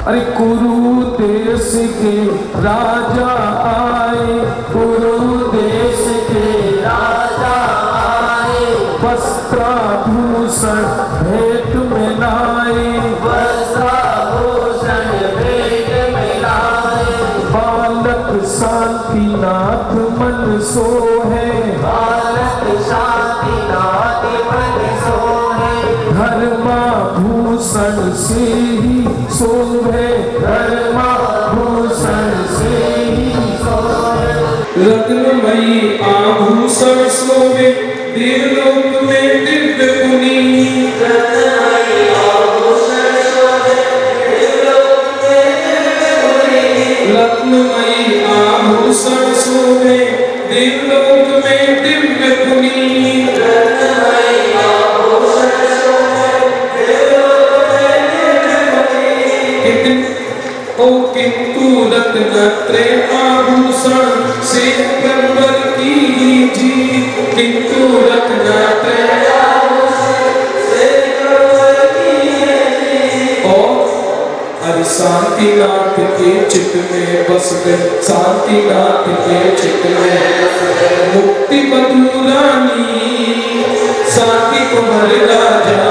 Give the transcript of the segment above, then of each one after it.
अरे कुरु देश के राजा आए, कुरु देश के राजा आए, वस्त्राभूषण भेंट में लाए, वस्त्राभूषण भेंट में लाए। बालक शांतिनाथ मन सोहे, बालक शांतिनाथ मन सोहे, धर्माभूषण से ही शोभे, धर्माभूषण से ही शोभे। रत्नमयी आभूषण शोभे, देवलोक में दिव्य पुनी, रत्नमयी आभूषण शोभे, देवलोक में दिव्य पुनी, रत्नमयी आभूषण शोभे, देवलोक में दिव्य पुनी, रत्नमयी आभूषण शोभे, देवलोक में दिव्य पुनी। ओ किंतु रत्नत्रय आभूषण से कंवर की जी, किंतु रत्नत्रय आभूषण से कंवर की जी। और हरि शांतिनाथ के चित्त में बस गए, शांतिनाथ के चित्त में बस गए मुक्ति बधुरानी, शांति कुमार राजा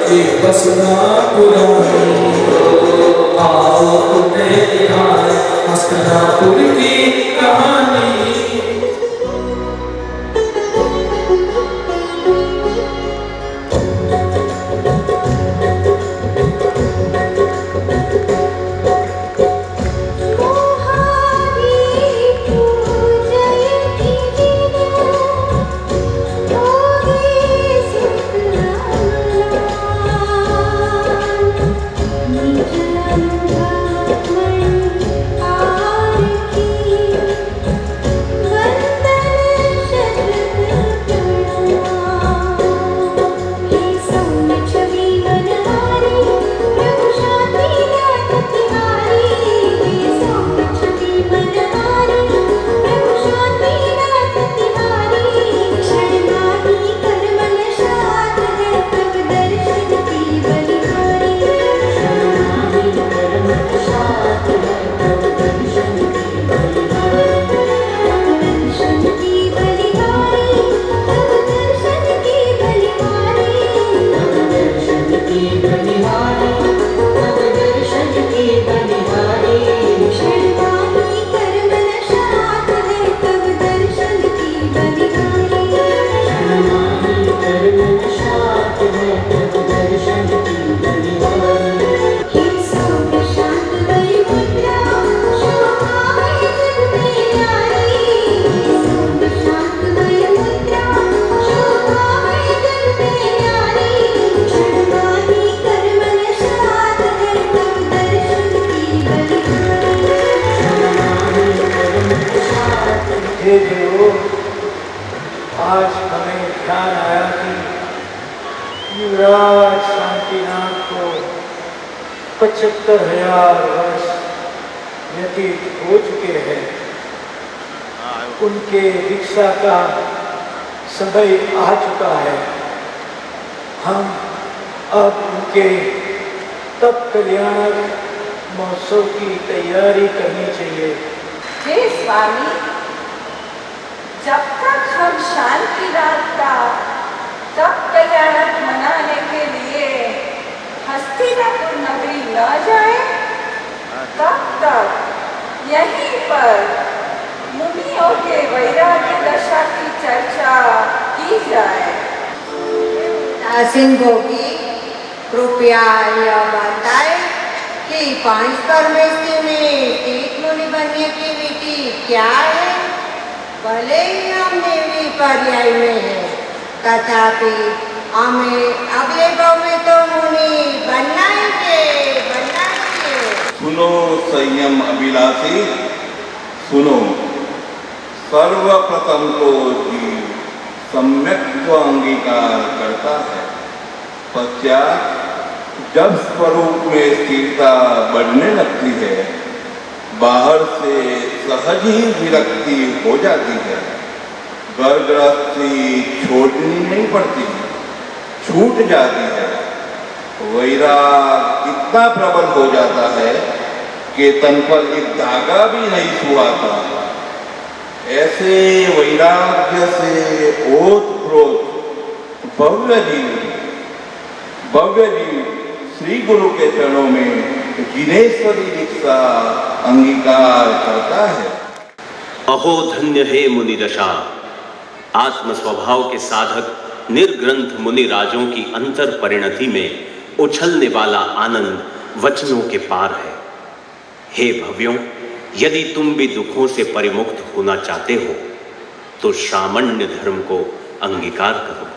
के बसना पुरानी। आओ तुम्हें दिखाए हस्तिनापुर की कहानी। आज हमें ध्यान आया कि युवराज शांतिनाथ को 75,000 वर्ष व्यतीत हो चुके हैं। उनके दीक्षा का समय आ चुका है। हम अब उनके तप कल्याणक महोत्सव की तैयारी करनी चाहिए। हे स्वामी, जब तक हम शांतिनाथ का तप कल्याणक मनाने के लिए हस्तिनापुर नगरी न जाए, तब तक यहीं पर मुनियों के वैराग्य दशा की चर्चा की जाए। दासिन भोगी, कृपया यह बताए कि 5 परमेश्वर में तीर्थ मुनि बनने की विधि क्या है? भले ही हम देवी पर्याय में हैं, तथापि हमें अगले भाव में तो मुनि बनना ही है। सुनो संयम अभिलाषी, सुनो। सर्वप्रथम तो जीव सम्यक को अंगीकार करता है, पश्चात जब स्वरूप में स्थिरता बढ़ने लगती है, बाहर से सहज ही विरक्ति हो जाती है। गर्भगृहस्थी छोड़नी नहीं पड़ती, छूट जाती है। वैराग इतना प्रबल हो जाता है कि तन पर एक धागा भी नहीं सुहाता। ऐसे वैराग्य से ओतप्रोत भव्य जीव श्री गुरु के चरणों में जिनेश्वरी दीक्षा अंगीकार करता है। अहो धन्य हे मुनि दशा। आत्म स्वभाव के साधक निर्ग्रंथ मुनि राजों की अंतर परिणति में उछलने वाला आनंद वचनों के पार है। हे भव्यों, यदि तुम भी दुखों से परिमुक्त होना चाहते हो तो श्रामण्य धर्म को अंगीकार करो।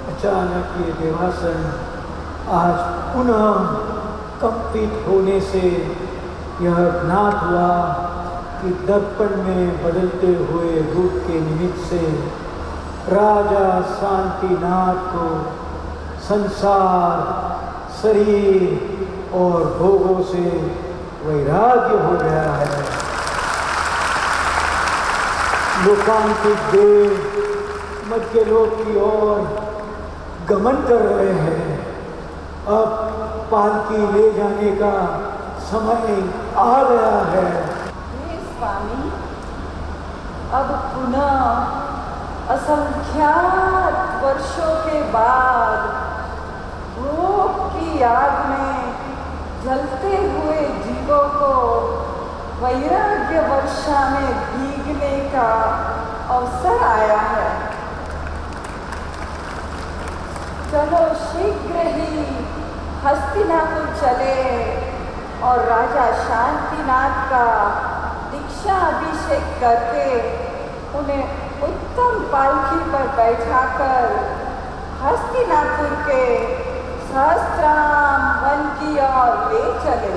अचानक ये देवासन आज पुनः कंपित होने से यह ज्ञात हुआ कि दर्पण में बदलते हुए रूप के निमित्त से राजा शांतिनाथ को संसार, शरीर और भोगों से वैराग्य हो गया है। लोकांतिक देव मध्यलोक की ओर गमन कर रहे हैं। अब पालकी ले जाने का समय आ गया है। हे स्वामी, अब पुनः असंख्यात वर्षों के बाद भोग की आग में जलते हुए जीवों को वैराग्य वर्षा में भीगने का अवसर आया है। चलो शीघ्र ही हस्तिनापुर चले और राजा शांतिनाथ का दीक्षा अभिषेक करके उन्हें उत्तम पालकी पर बैठाकर हस्तिनापुर के सहस्त्राम वन की ओर ले चले।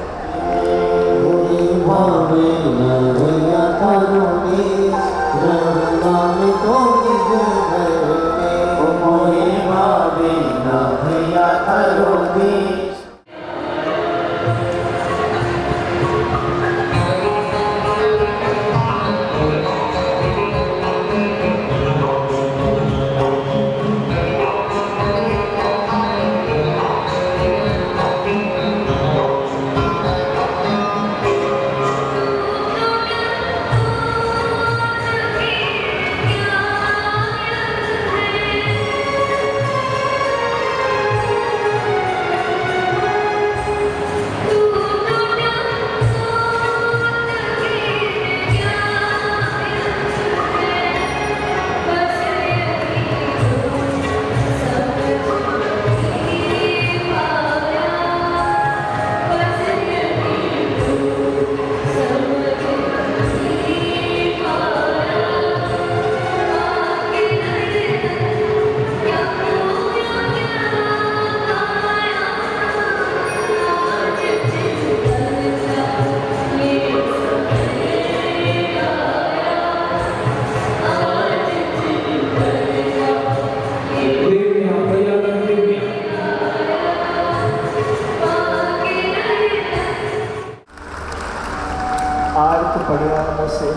आर्त परिणामों से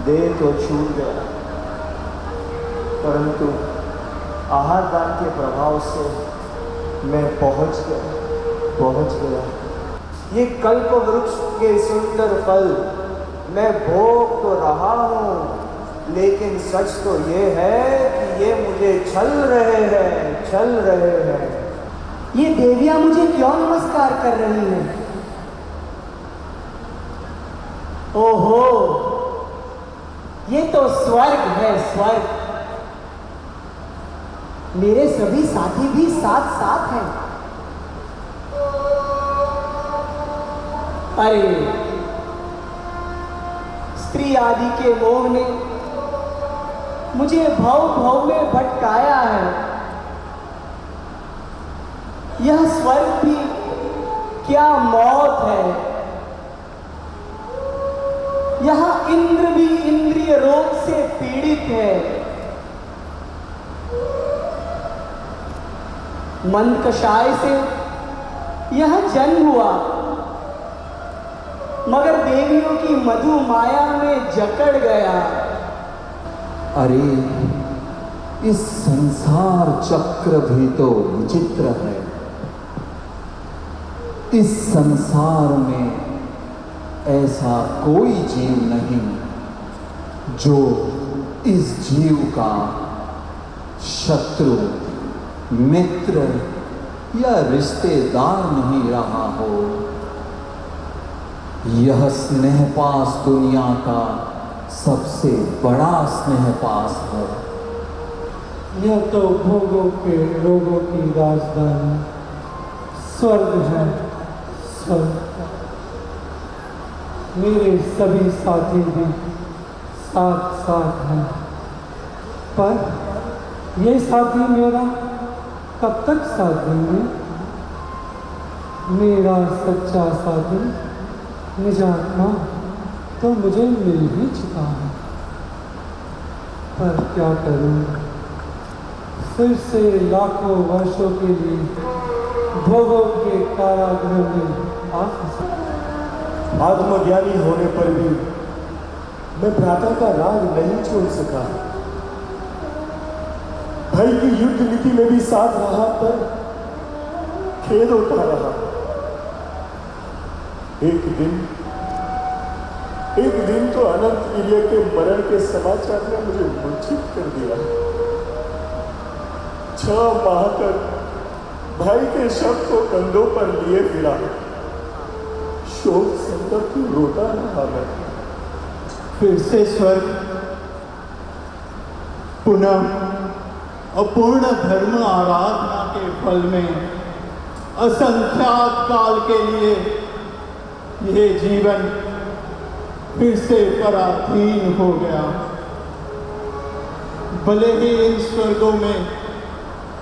देह तो छूट गया, परंतु आहार दान के प्रभाव से मैं पहुंच गया। ये कल्प वृक्ष के सुंदर फल मैं भोग तो रहा हूँ, लेकिन सच तो ये है कि ये मुझे छल रहे हैं। ये देवियां मुझे क्यों नमस्कार कर रही हैं? ओहो, ये तो स्वर्ग है, स्वर्ग। मेरे सभी साथी भी साथ साथ हैं। अरे, स्त्री आदि के मोह ने मुझे भव में भटकाया है। यह स्वर्ग भी क्या मौत है। यहाँ इंद्र भी इंद्रिय रोग से पीड़ित है। मंद कषाय से यह जन्म हुआ, मगर देवियों की मधु माया में जकड़ गया। अरे, इस संसार चक्र भी तो विचित्र है। इस संसार में ऐसा कोई जीव नहीं जो इस जीव का शत्रु, मित्र या रिश्तेदार नहीं रहा हो। यह स्नेहपास दुनिया का सबसे बड़ा स्नेहपास है। यह तो भोगों के रोगों की राजधानी स्वर्ग है, स्वर्ग। मेरे सभी साथी भी साथ साथ हैं, पर ये साथी मेरा कब तक साथ देंगे? मेरा सच्चा साथी निजात्मा तो मुझे मिल ही चुका है, पर क्या करूं? फिर से लाखों वर्षों के लिए भोगों के कारागृह में आ फंसा। आत्मज्ञानी होने पर भी मैं भ्राता का राग नहीं छोड़ सका। भाई की युद्ध नीति में भी साथ रहा, पर खेद होता रहा। एक दिन तो अनंत वीर्य के मरण के समाचार ने मुझे मूर्छित कर दिया। 6 माह तक भाई के शव को कंधों पर लिए फिरा, शोक संतप्त रोता रहा मैं। फिर से स्वर्ग, पुनः अपूर्ण धर्म आराधना के फल में असंख्यात काल के लिए यह जीवन फिर से पराधीन हो गया। भले ही इन स्वर्गों में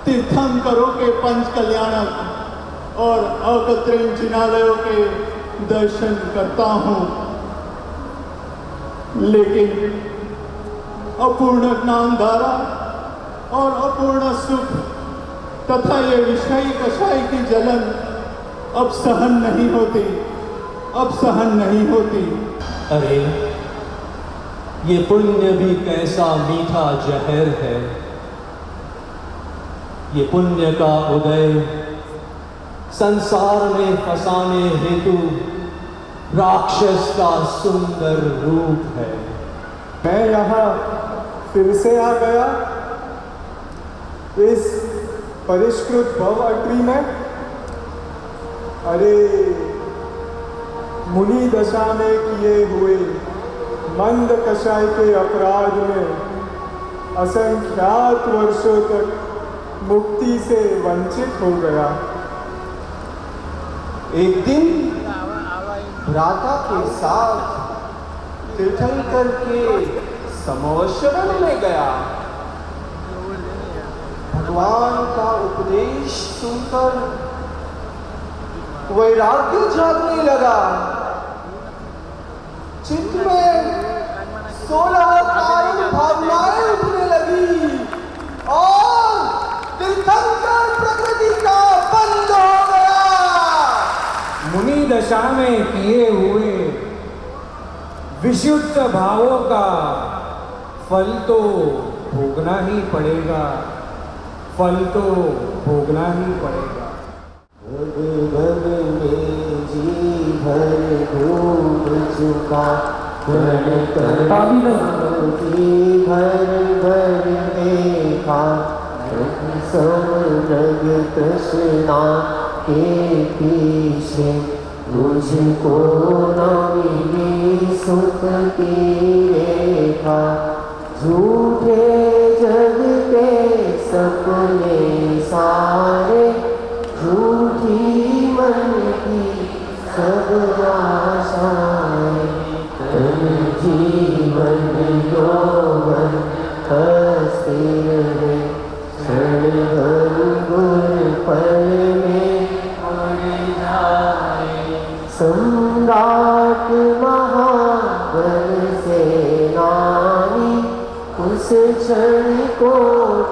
तीर्थंकरों के पंच कल्याणक और अकृत्रिम जिनालयों के दर्शन करता हूँ, लेकिन अपूर्ण ज्ञान धारा और अपूर्ण सुख तथा ये विषयी कषाय की जलन अब सहन नहीं होती, अब सहन नहीं होती। अरे, ये पुण्य भी कैसा मीठा जहर है। ये पुण्य का उदय संसार में फंसाने हेतु राक्षस का सुंदर रूप है। मैं यहाँ फिर से आ गया इस परिष्कृत भव अट्री में। अरे, मुनि दशा में किए हुए मंद कषाय के अपराध में असंख्यात वर्षों तक मुक्ति से वंचित हो गया। एक दिन भ्राता के साथ तीर्थंकर के समवशरण में गया। भगवान का उपदेश सुनकर वैराग्य जागने लगा। चित्त में 16 कारण भावनाएं उठने लगी और तीर्थंकर प्रकृति का बंद हो गया। मुनि दशा में किए हुए विशुद्ध भावों का फल तो भोगना ही पड़ेगा, फल तो भोगना ही पड़ेगा। भग में जी भर डूब चुका, जी भर भर देखा, समृग तृष्णा के पीछे मुझको न मिली सुख की रेखा। झूठे जग के सपने सारे, झूठी मन की सब आशाएं, जीवन यौवन हंसते रहे, क्षण भंगुर पल में उड़ जाए। सम्राट महाबल सेनानी उस क्षण को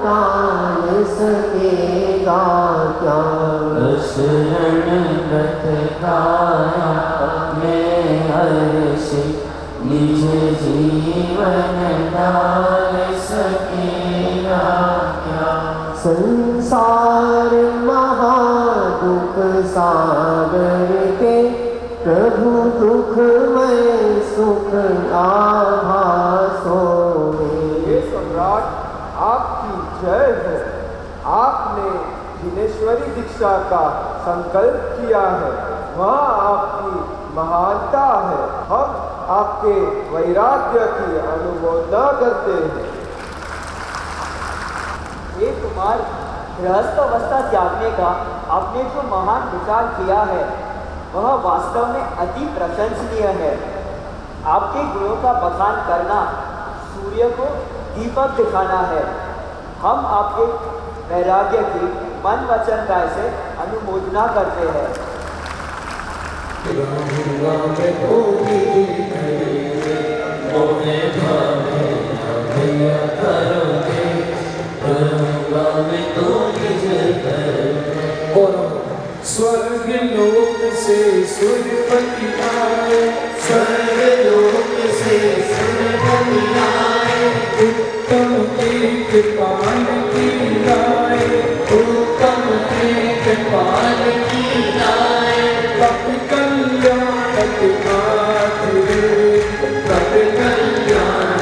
टाल सकेगा क्या। शरण रथ गाया मैं हर्ष, निज जीवन डाल सकेगा क्या। संसार महादुख सागर के प्रभु दुखमय सुख आभासों में। हे सम्राट, आपकी जय हो। आपने जिनेश्वरी दीक्षा का संकल्प किया है, वहाँ आपकी महानता है। हम आपके वैराग्य की अनुमोदना करते हैं। हे कुमार, गृहस्थ अवस्था त्यागने का आपने जो महान विचार किया है वह वास्तव में अति प्रशंसनीय है। आपके गुणों का बखान करना सूर्य को दीपक दिखाना है। हम आपके वैराग्य की मन वचन काय से अनुमोदना करते हैं। स्वर्ग लोक से सुरपति आए, स्वर्ग लोक से सुरपति आए, उत्तम एक पान की लाए, उत्तम एक पान की लाए। तप कल्याण के माधुरे, तप कल्याण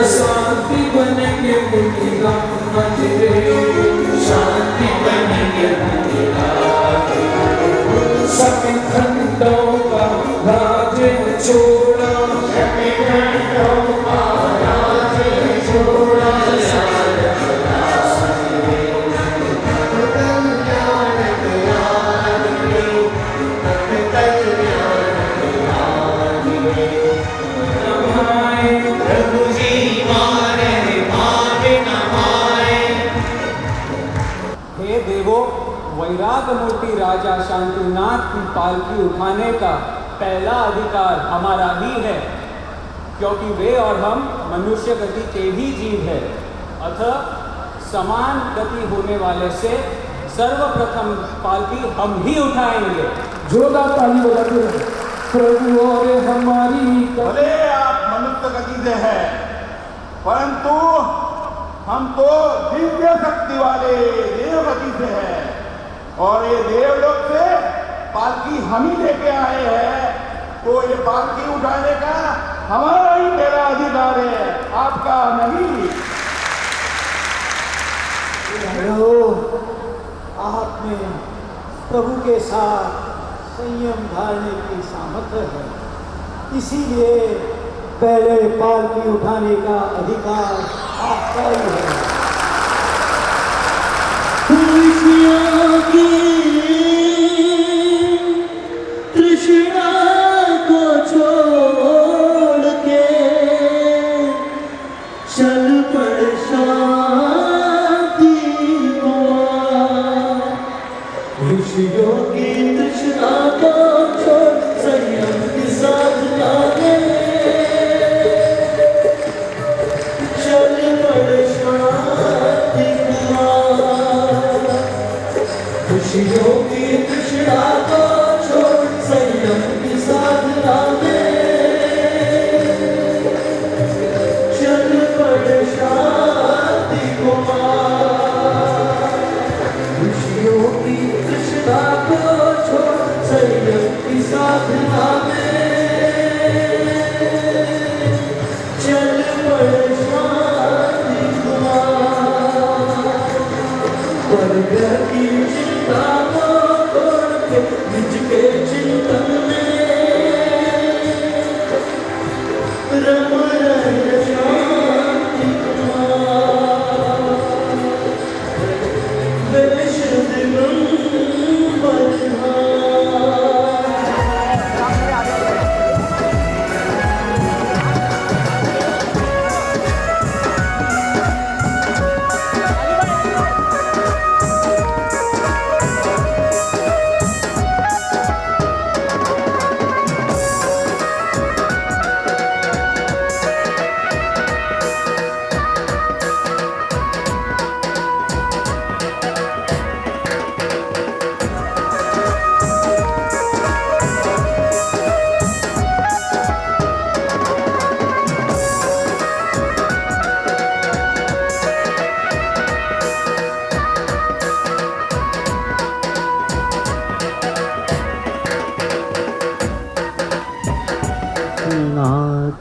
शांति बनेंगे मुनिला मंदिरे, शांति बनेंगे मुनिला। सभी खंडों का राज्य छोड़ा, सभी खंडों का राज्य छोड़ा। हे देवो, वैराग मूर्ति राजा शांतिनाथ की पालकी उठाने का पहला अधिकार हमारा ही है, क्योंकि वे और हम मनुष्य गति के ही जीव है। अतः समान गति होने वाले से सर्वप्रथम पालकी हम ही उठाएंगे। जोरदार ताली बजाते रहे। प्रभु और हमारी भले आप मनुष्य गति से हैं, परंतु हम तो दिव्य शक्ति वाले देव गति से हैं, और ये देवलोक से पालकी हम ही लेके आए हैं, तो ये पालकी उठाने का हमारा ही पहला अधिकार है, आपका नहीं। आप में प्रभु के साथ संयम धारने की सामर्थ्य है, इसीलिए पहले पालकी उठाने का अधिकार आपका ही है। तृष्णा को छोड़ के चल पड़ शांति को, ऋषियों की तृष्णा को छोड़ संयम के साथ साधना में चल पड़ शांति कुमार। वर्ग की चिंता को छोड़ के निज के चिंतन में रमण शांति कुमार। विशुद्ध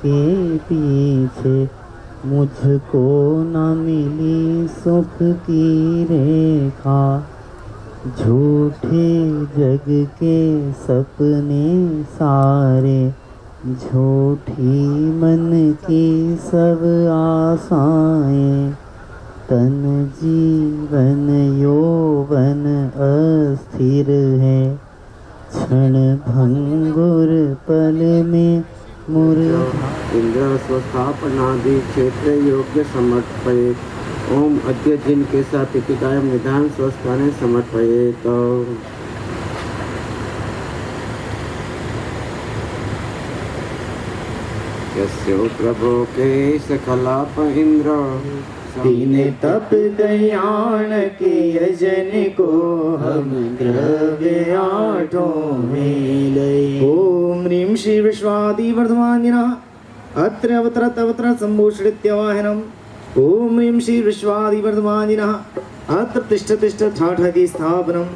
के पीछे मुझको न मिली सुख की रेखा। झूठे जग के सपने सारे, झूठी मन की सब आशाएं। तन जीवन यौवन अस्थिर है, क्षण भंगुर पल में इंद्र स्वस्थापनादि क्षेत्र योग्य समर्पयेत्। ओम अद्य जिन के साथ पितिकायम निधान स्वस्थाने समर्पयेत्। यस्यो प्रभो के सकलाप इंद्र दीने तप कल्याण के यजन को हम द्रव्य आठों में लय। ओम ह्रीं श्री विश्वादि वर्धमानिनः अत्र अवतरत अवतरत संभूषित्यवाहनम्। ओम ह्रीं श्री विश्वादि वर्धमानिनः अत्र तिष्ठ तिष्ठ ठाठति स्थापनम्।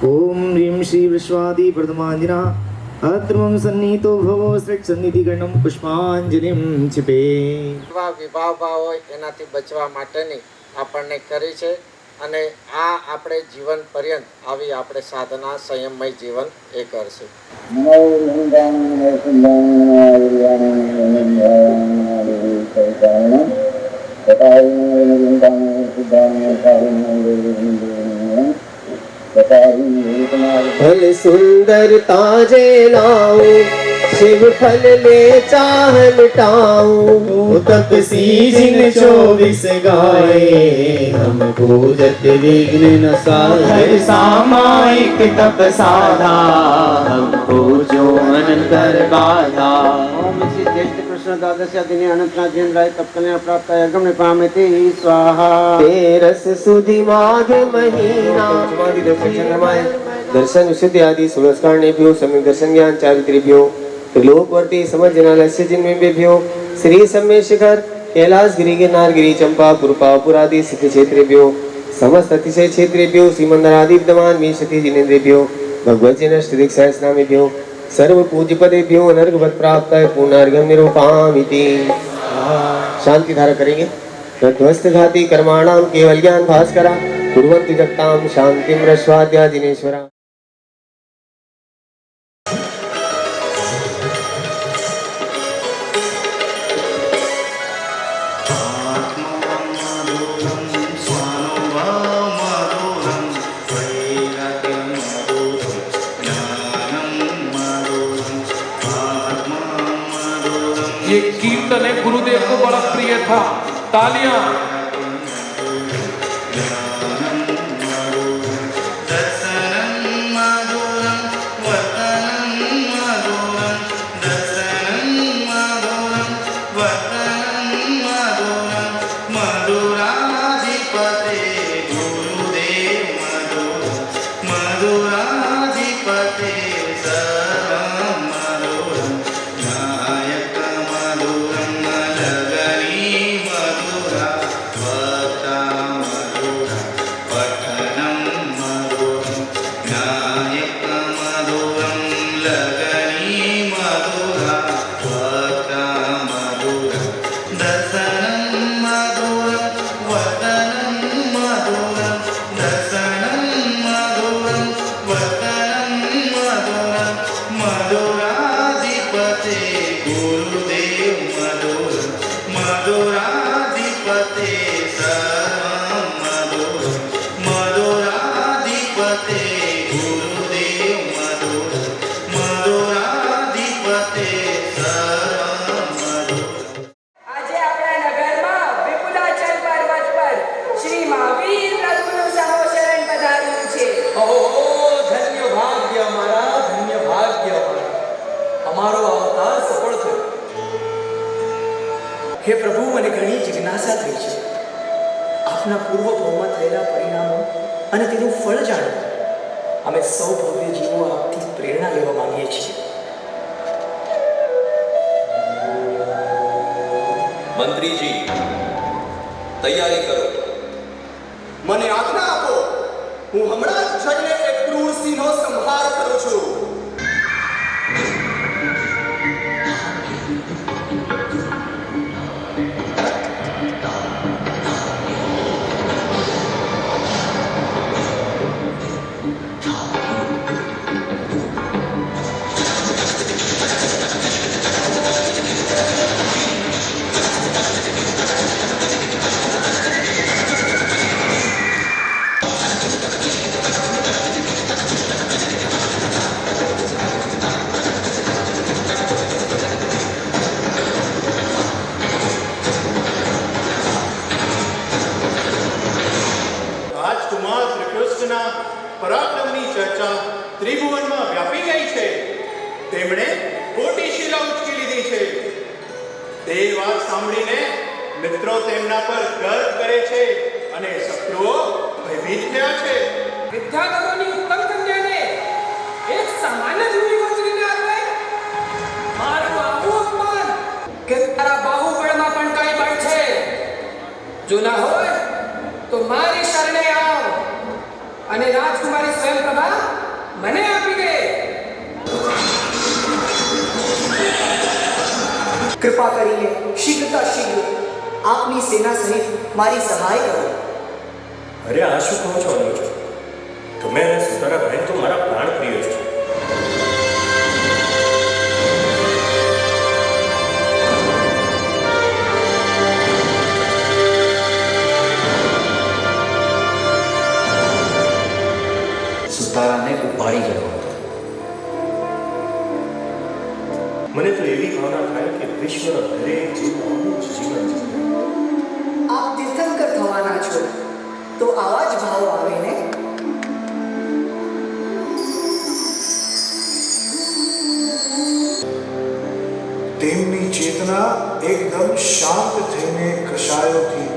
ओम ह्रीं श्री विश्वादि वर्धमानिनः अत्र मम सन्नीतो भवो श्रेष्ठ सन्निधि गणम पुष्पांजलिम छिपे। વિભાવ હોય એનાથી બચવા માટેની આપણને કરી છે અને આ આપણે જીવન પર્યંત આવી આપણે સાધના સંયમમય જીવન એ કરશે। फल सुंदरता जे लाओ, शिव फल ले चाह मिटाओ। तक सीजन 24 गाए, हम पूजत विघ्न न साधे। सामायिक तप साधा, हम पूजो अनंतर बाधा। ओम श्री ज्येष्ठ कृष्ण द्वादश दिने अनंतनाथ जैन राय तप कल्याण प्राप्त यज्ञ में पामेते स्वाहा। तेरस सुधि माघ महीना दर्शन विशुद्धि आदि सुरस्कारणेभ्यो सम्यक दर्शन ज्ञान चारित्र्येभ्यो त्रिलोकवर्ती समजनालस्य जिन्मेभ्यो श्री सम्य शिखर कैलाश गिरि गिरनार गिरि चंपा पुरपापुर आदि सिद्ध क्षेत्रेभ्यो समस्त अतिशय क्षेत्रेभ्यो श्रीमंदरादि विद्यमान विंशति जिनेन्द्रेभ्यो भगवत जन श्री सहस्रनामेभ्यो सर्व पूज्य पदेभ्यो अनर्घवत प्राप्त पुनर्गम निरूपामिति। शांति धारा करेंगे। ध्वस्त घाति कर्माणाम केवल ज्ञान भास्करा कुर्वन्ति जगताम शांतिम रस्वाद्या जिनेश्वरा। ये कीर्तन है गुरुदेव को बड़ा प्रिय था। तालियां। અમારો અવતાર સફળ થયો. હે પ્રભુ, મને ઘણી જિજ્ઞાસા થઈ છે. આપના પૂર્વ ભાવમાં થયેલા પરિણામો અને તેનું ફળ જાણવું. અમે સૌ ભવ્ય જીવો આપથી પ્રેરણા લેવા માંગીએ છીએ. મંત્રીજી, તૈયારી કરો. મને આજ્ઞા આપો. હું હમણાં જ જઈને એક ક્રૂર સિંહનો સંહાર કરું છું. રાજકુમાર શ્રી કૃષ્ણના પરાક્રમની ચર્ચા ત્રિભુવનમાં વ્યાપી ગઈ છે. તેમણે મોટી શિલા ઉચકી લીધી છે. તે વાત સાંભળીને મિત્રો તેમના પર ગર્વ કરે છે અને શત્રુઓ ભયભીત થયા છે. વિદ્યાધરોની ઉત્તમ કન્યાને એક સામાન્ય ધૂળી ગોચરીને આપે. મારું આવું અપમાન કે તારા બાહુબળમાં પણ કઈ બળ છે. જો ના હોય તો મારી શરણે આવ અને રાજકુમારી સ્વયંપ્રભા મને આપી દે. કૃપા કરીને શીઘ્રતા શીઘ્ર આપની સેના સહિત મારી સહાય કરો. અરે આ શું કહો છો અનુજ? તમે અને સુતારા બહેન તો મારા પ્રાણ પ્રિય છો. સુતારાને ઉપાડી ગયો. મને તો એવી ભાવના થાય કે વિશ્વના દરેક જીવ આવું જ જીવન જીવે. આપ તીર્થંકર થવાના છો તો આવા જ ભાવ આવે ને. તેમની ચેતના એકદમ શાંત થઈને કશાયોથી